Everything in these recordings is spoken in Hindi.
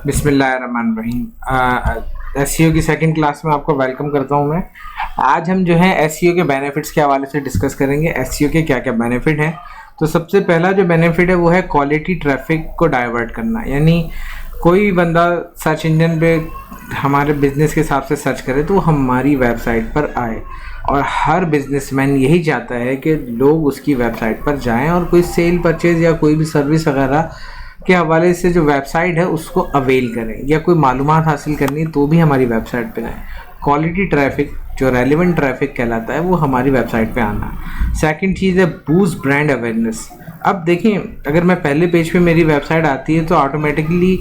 बिस्मिल्लाहिर्रहमानिर्रहीम। एसईओ की सेकंड क्लास में आपको वेलकम करता हूं मैं। आज हम जो है एसईओ के बेनिफिट्स के हवाले से डिस्कस करेंगे। एसईओ के क्या क्या बेनिफिट हैं। तो सबसे पहला जो बेनिफिट है वो है क्वालिटी ट्रैफिक को डाइवर्ट करना, यानी कोई बंदा सर्च इंजन पे हमारे बिजनेस के हिसाब से सर्च करे तो हमारी वेबसाइट पर आए, और हर बिजनेसमैन यही चाहता है कि लोग उसकी वेबसाइट पर जाएं और कोई सेल परचेज या कोई भी सर्विस वगैरह के हवाले से जो वेबसाइट है उसको अवेल करें, या कोई मालूमात हासिल करनी तो भी हमारी वेबसाइट पे जाएं। क्वालिटी ट्रैफिक जो रेलिवेंट ट्रैफिक कहलाता है वो हमारी वेबसाइट पे आना। सेकंड चीज़ है बूस्ट ब्रांड अवेयरनेस। अब देखें, अगर मैं पहले पेज पे मेरी वेबसाइट आती है तो ऑटोमेटिकली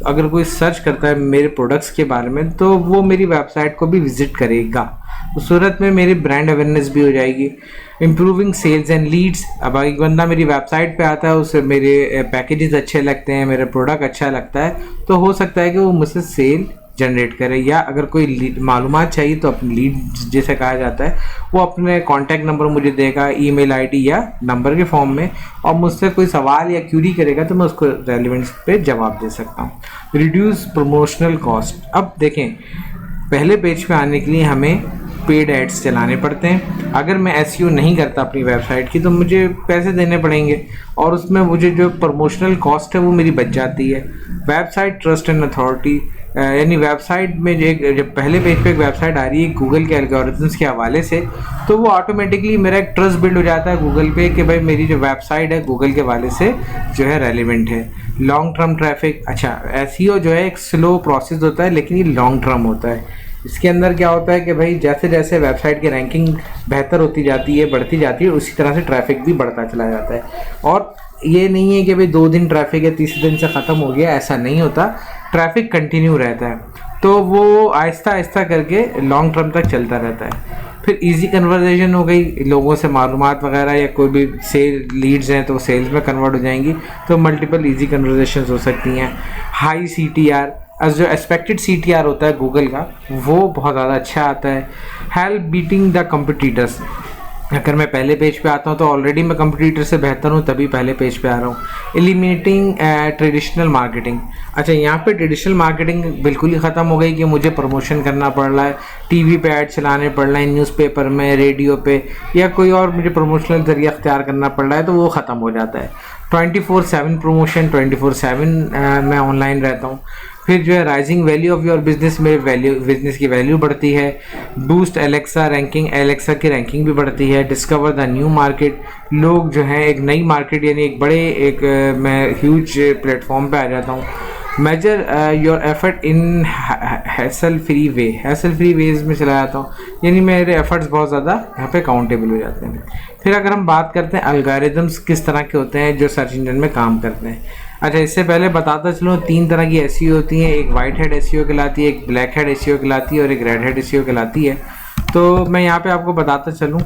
अगर कोई सर्च करता है मेरे प्रोडक्ट्स के बारे में तो वो मेरी वेबसाइट को भी विजिट करेगा। तो सूरत में मेरी ब्रांड अवेयरनेस भी हो जाएगी। Improving sales and leads. अब एक बंदा मेरी वेबसाइट पे आता है, उसे मेरे पैकेजेस अच्छे लगते हैं, मेरा प्रोडक्ट अच्छा लगता है, तो हो सकता है कि वो मुझसे सेल जनरेट करे, या अगर कोई मालूमात चाहिए तो अपनी लीड जैसे कहा जाता है वो अपने कॉन्टैक्ट नंबर मुझे देगा ईमेल आईडी या नंबर के फॉर्म में, और मुझसे कोई सवाल या क्यूरी करेगा तो मैं उसको रेलिवेंस पे जवाब दे सकता हूँ। Reduce promotional cost. अब देखें, पहले पेज पे आने के लिए हमें पेड एड्स चलाने पड़ते हैं। अगर मैं एसईओ नहीं करता अपनी वेबसाइट की तो मुझे पैसे देने पड़ेंगे, और उसमें मुझे जो प्रमोशनल कॉस्ट है वो मेरी बच जाती है। वेबसाइट ट्रस्ट एंड अथॉरिटी, यानी वेबसाइट में जब पहले पेज पे एक वेबसाइट आ रही है गूगल के एल्गोरिथम्स के हवाले से, तो वो ऑटोमेटिकली मेरा एक ट्रस्ट बिल्ड हो जाता है गूगल पे कि भाई मेरी जो वेबसाइट है गूगल के हवाले से जो है रेलिवेंट है। Long term traffic. अच्छा, एसईओ जो है एक स्लो प्रोसेस होता है लेकिन ये लॉन्ग टर्म होता है। इसके अंदर क्या होता है कि भाई जैसे जैसे वेबसाइट की रैंकिंग बेहतर होती जाती है, बढ़ती जाती है, उसी तरह से ट्रैफिक भी बढ़ता चला जाता है। और ये नहीं है कि भाई 2 दिन ट्रैफिक है, तीसरे दिन से ख़त्म हो गया, ऐसा नहीं होता। ट्रैफिक कंटिन्यू रहता है, तो वो आहिस्ता आहिस्ता करके लॉन्ग टर्म तक चलता रहता है। फिर इजी कन्वर्जेशन हो गई, लोगों से मालूमात वगैरह या कोई भी सेल लीड्स हैं तो सेल्स में कन्वर्ट हो जाएंगी, तो मल्टीपल इजी कन्वर्जेशन हो सकती हैं। हाई CTR, जो एक्सपेक्टेड CTR होता है गूगल का वो बहुत ज़्यादा अच्छा आता है। Help beating the competitors. अगर मैं पहले पेज पे आता हूँ तो ऑलरेडी मैं कंपटीटर से बेहतर हूँ, तभी पहले पेज पे आ रहा हूँ। Eliminating traditional marketing. अच्छा, यहाँ पे ट्रेडिशनल मार्केटिंग बिल्कुल ही ख़त्म हो गई कि मुझे प्रमोशन करना पड़ रहा है, टीवी पे ऐड चलाने पड़ रहा है, न्यूज़पेपर में, रेडियो पे, या कोई और मुझे प्रमोशनल जरिया अख्तियार करना पड़ रहा है, तो वो ख़त्म हो जाता है। 24/7 प्रमोशन, 24/7 मैं ऑनलाइन रहता हूँ। फिर जो है rising value of your business, मेरे बिजनेस की वैल्यू बढ़ती है। बूस्ट एलेक्सा रैंकिंग, एलेक्सा की रैंकिंग भी बढ़ती है। डिस्कवर द न्यू मार्केट, लोग जो है एक नई मार्केट यानी एक बड़े मैं ह्यूज प्लेटफॉर्म पे आ जाता हूँ। Measure your effort in hassle free way, hassle free ways में चला जाता हूँ, यानी मेरे एफर्ट्स बहुत ज़्यादा यहाँ पे काउंटेबल हो जाते हैं। फिर अगर हम बात करते हैं एल्गोरिथम्स किस तरह के होते हैं जो सर्च इंजन में काम करते हैं। अच्छा, इससे पहले बताता चलूँ 3 तरह की एसईओ होती हैं। एक वाइट हेड एसईओ कहलाती है, एक ब्लैक हेड एसईओ कहलाती है, और एक रेड हेड एसईओ कहलाती है। तो मैं यहाँ पे आपको बताता चलूँ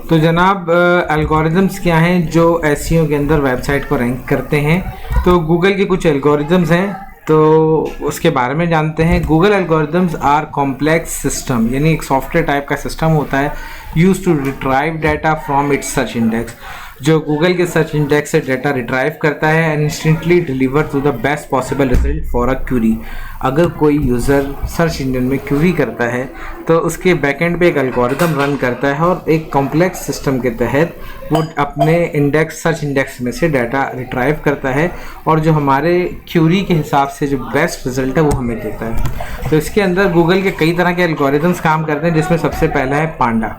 तो जनाब, एल्गोरिथम्स क्या हैं जो एसईओ के अंदर वेबसाइट को रैंक करते हैं। तो गूगल के कुछ एल्गोरिथम्स हैं, तो उसके बारे में जानते हैं। Google algorithms are complex system, यानी एक सॉफ्टवेयर टाइप का सिस्टम होता है use to retrieve data from its search index, जो गूगल के सर्च इंडेक्स से डाटा रिट्राइव करता है and instantly deliver to the best possible result for a query. अगर कोई यूज़र सर्च इंजन में क्यूरी करता है तो उसके बैकएंड पे एक एल्गोरिथम रन करता है, और एक कॉम्प्लेक्स सिस्टम के तहत वो अपने इंडेक्स सर्च इंडेक्स में से डाटा रिट्राइव करता है, और जो हमारे क्यूरी के हिसाब से जो बेस्ट रिजल्ट है वो हमें देता है। तो इसके अंदर गूगल के कई तरह के एल्गोरिथम्स काम करते हैं, जिसमें सबसे पहला है पांडा।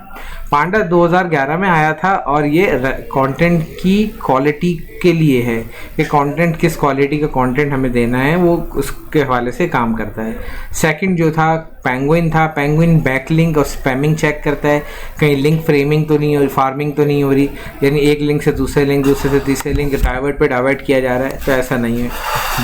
पांडा 2011 में आया था, और ये कंटेंट की क्वालिटी के लिए है कि कंटेंट किस क्वालिटी का कंटेंट हमें देना है, वो उसके हवाले से काम करता है। सेकंड जो था पेंगुइन था। पेंगुइन बैकलिंक और स्पैमिंग चेक करता है, कहीं लिंक फ्रेमिंग तो नहीं हो रही, फार्मिंग तो नहीं हो रही, यानी एक लिंक से दूसरे लिंक, दूसरे से तीसरे लिंक डाइवर्ट पे डाइवर्ट किया जा रहा है, तो ऐसा नहीं है।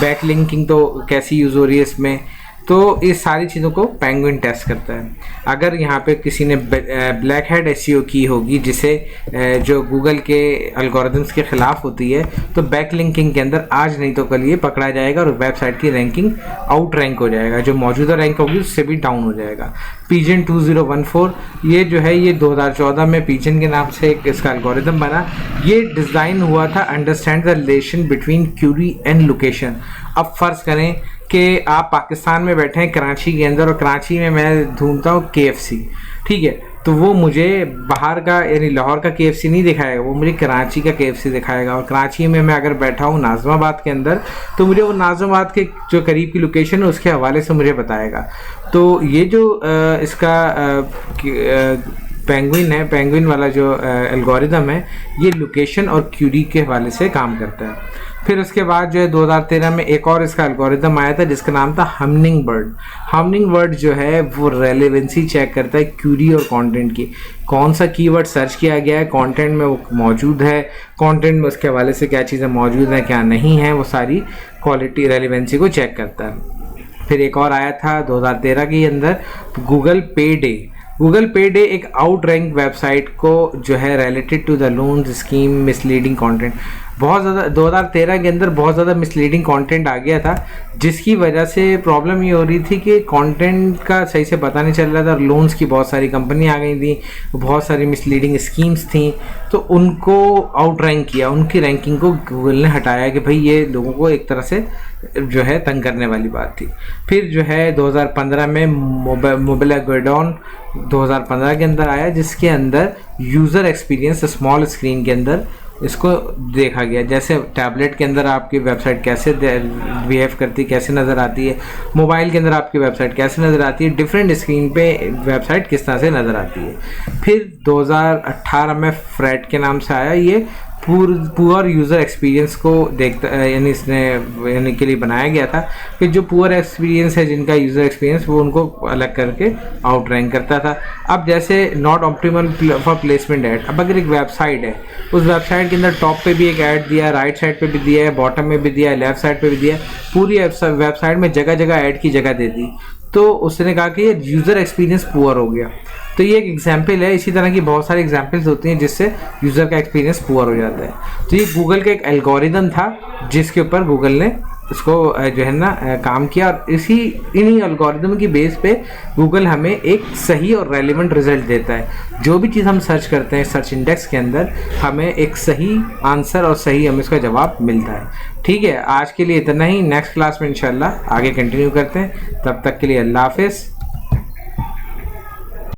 बैकलिंकिंग तो कैसी यूज़ हो रही है इसमें, तो इस सारी चीज़ों को पेंगुइन टेस्ट करता है। अगर यहाँ पे किसी ने ब्लैक हेड एसईओ की होगी जिसे जो गूगल के एल्गोरिथम्स के ख़िलाफ़ होती है, तो बैक लिंकिंग के अंदर आज नहीं तो कल ये पकड़ा जाएगा और वेबसाइट की रैंकिंग आउट रैंक हो जाएगा, जो मौजूदा रैंक होगी उससे भी डाउन हो जाएगा। पिजन 2014 ये जो है ये 2014 में पिजन के नाम से एक इसका एल्गोरिथम बना। ये डिज़ाइन हुआ था understand the relation between query and location. अब फ़र्ज़ करें कि आप पाकिस्तान में बैठे हैं कराची के अंदर, और कराची में मैं ढूंढता हूँ KFC, ठीक है, तो वो मुझे बाहर का यानी लाहौर का KFC नहीं दिखाएगा, वो मुझे कराची का KFC दिखाएगा। और कराची में मैं अगर बैठा हूँ नाज़िमाबाद के अंदर, तो मुझे वो नाज़िमाबाद के जो करीब की लोकेशन है उसके हवाले से मुझे बताएगा। तो ये जो इसका पेंगुइन है, पेंगुइन वाला जो एल्गोरिदम है, ये लोकेशन और क्यूरी के हवाले से काम करता है। फिर उसके बाद जो है 2013 में एक और इसका एल्गोरिदम आया था जिसका नाम था हमिंग बर्ड। हमिंग बर्ड जो है वो रेलेवेंसी चेक करता है क्यूरी और कंटेंट की, कौन सा कीवर्ड सर्च किया गया है, कंटेंट में वो मौजूद है, कंटेंट में उसके हवाले से क्या चीज़ें मौजूद हैं क्या नहीं है, वो सारी क्वालिटी रेलेवेंसी को चेक करता है। फिर एक और आया था 2013 के अंदर Google payday. Google payday एक आउट रैंक वेबसाइट को जो है related to the loans scheme misleading content, बहुत ज़्यादा 2013 के अंदर बहुत ज़्यादा मिसलीडिंग कंटेंट आ गया था, जिसकी वजह से प्रॉब्लम ये हो रही थी कि कंटेंट का सही से पता नहीं चल रहा था, और लोन्स की बहुत सारी कंपनी आ गई थी, बहुत सारी मिसलीडिंग स्कीम्स थी, तो उनको आउट रैंक किया, उनकी रैंकिंग को गूगल ने हटाया कि भाई ये लोगों को एक तरह से जो है तंग करने वाली बात थी। फिर जो है 2015 में मोबिलागोडॉन 2015 के अंदर आया, जिसके अंदर यूज़र एक्सपीरियंस स्मॉल स्क्रीन के अंदर इसको देखा गया, जैसे टैबलेट के अंदर आपकी वेबसाइट कैसे बिहेव करती, कैसे नज़र आती है, मोबाइल के अंदर आपकी वेबसाइट कैसे नज़र आती है, डिफरेंट स्क्रीन पे वेबसाइट किस तरह से नज़र आती है। फिर 2018 में फ्रेड के नाम से आया, ये पुअर यूज़र एक्सपीरियंस को देखता यानी इसने यानी के लिए बनाया गया था कि जो पुअर एक्सपीरियंस है, जिनका यूज़र एक्सपीरियंस, वो उनको अलग करके आउट रैंक करता था। अब जैसे not optimal for placement add, अब अगर एक वेबसाइट है, उस वेबसाइट के अंदर टॉप पे भी एक ऐड दिया है, राइट साइड पे भी दिया है, बॉटम में भी दिया है, लेफ्ट साइड पे भी दिया है, पूरी वेबसाइट में जगह जगह ऐड की जगह दे दी, तो उसने कहा कि ये यूज़र एक्सपीरियंस पुअर हो गया। तो ये एक एग्जाम्पल है, इसी तरह की बहुत सारी एग्जाम्पल्स होती हैं जिससे यूज़र का एक्सपीरियंस पुअर हो जाता है। तो ये गूगल का एक एल्गोरिदम था जिसके ऊपर गूगल ने इसको जो है ना काम किया, और इन्हीं एल्गोरिदम की बेस पे गूगल हमें एक सही और रेलिवेंट रिजल्ट देता है। जो भी चीज़ हम सर्च करते हैं सर्च इंडेक्स के अंदर, हमें एक सही आंसर और सही हमें इसका जवाब मिलता है। ठीक है, आज के लिए इतना ही, नेक्स्ट क्लास में इंशाल्लाह आगे कंटिन्यू करते हैं। तब तक के लिए अल्लाह हाफिज़।